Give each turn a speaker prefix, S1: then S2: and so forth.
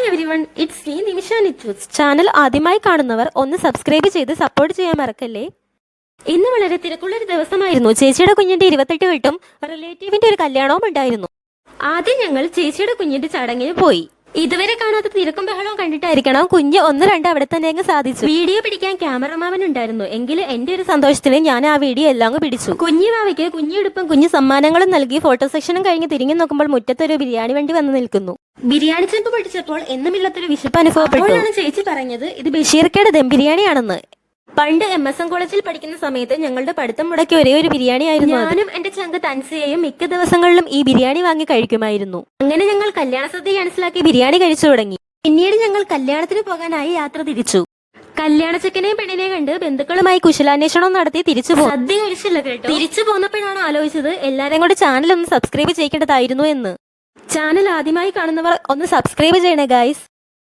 S1: Everyone, it's me Nimisha നിറ്റൂസ്. Channel ആദ്യമായി കാണുന്നവർ ഒന്ന് സബ്സ്ക്രൈബ് ചെയ്ത് സപ്പോർട്ട് ചെയ്യാൻ മറക്കല്ലേ. ഇന്ന് വളരെ തിരക്കുള്ളൊരു ദിവസമായിരുന്നു. ചേച്ചിയുടെ കുഞ്ഞിന്റെ 28 കെട്ടും റിലേറ്റീവിന്റെ ഒരു കല്യാണവും ഉണ്ടായിരുന്നു. ആദ്യം ഞങ്ങൾ ചേച്ചിയുടെ കുഞ്ഞിന്റെ ചടങ്ങിന് പോയി. ഇതുവരെ കാണാത്ത തിരക്കും ബഹളവും കണ്ടിട്ടായിരിക്കണം കുഞ്ഞ് 1-2 അവിടെ തന്നെ അങ്ങ് സാധിച്ചു. വീഡിയോ പിടിക്കാൻ ക്യാമറമാൻ ഉണ്ടായിരുന്നു. എങ്കിലും എന്റെ ഒരു സന്തോഷത്തിന് ഞാൻ ആ വീഡിയോ എല്ലാം പിടിച്ചു. കുഞ്ഞിവാവയ്ക്ക് കുഞ്ഞിയുടുപ്പും കുഞ്ഞു സമ്മാനങ്ങളും നൽകി ഫോട്ടോ സെക്ഷനും കഴിഞ്ഞ് തിരിഞ്ഞു നോക്കുമ്പോൾ മുറ്റത്തൊരു ബിരിയാണി വണ്ടി വന്ന് നിൽക്കുന്നു. ബിരിയാണി ചെമ്പ് പിടിച്ചപ്പോൾ എന്നുമില്ലാത്തൊരു വിശപ്പ് അനുഭവപ്പെട്ടു. ചേച്ചി പറഞ്ഞത് ഇത് ബഷീർക്കയുടെ ദം ബിരിയാണിയാണെന്ന്. പണ്ട് MSM കോളേജിൽ പഠിക്കുന്ന സമയത്ത് ഞങ്ങളുടെ പഠിത്തം മുടക്കിയ ഒരേ ഒരു ബിരിയാണി ആയിരുന്നു. ഞാനും എന്റെ ചങ്ക് തൻസിയയും മിക്ക ദിവസങ്ങളിലും ഈ ബിരിയാണി വാങ്ങി കഴിക്കുമായിരുന്നു. അങ്ങനെ ഞങ്ങൾ കല്യാണ സദ്യ ക്യാൻസലാക്കി ബിരിയാണി കഴിച്ചു തുടങ്ങി. പിന്നീട് ഞങ്ങൾ കല്യാണത്തിന് പോകാനായി യാത്ര തിരിച്ചു. കല്യാണ ചെക്കനെയും പെണ്ണിനെയും കണ്ട് ബന്ധുക്കളുമായി കുശലാന്വേഷണം നടത്തി തിരിച്ചു പോകും. സദ്യ കഴിച്ചില്ല കേട്ടോ. തിരിച്ചു പോന്നപ്പോഴാണ് ആലോചിച്ചത് എല്ലാവരും കൂടെ ചാനൽ ഒന്ന് സബ്സ്ക്രൈബ് ചെയ്യേണ്ടതായിരുന്നു എന്ന്. ചാനൽ ആദ്യമായി കാണുന്നവർ ഒന്ന് സബ്സ്ക്രൈബ് ചെയ്യണേ ഗൈസ്.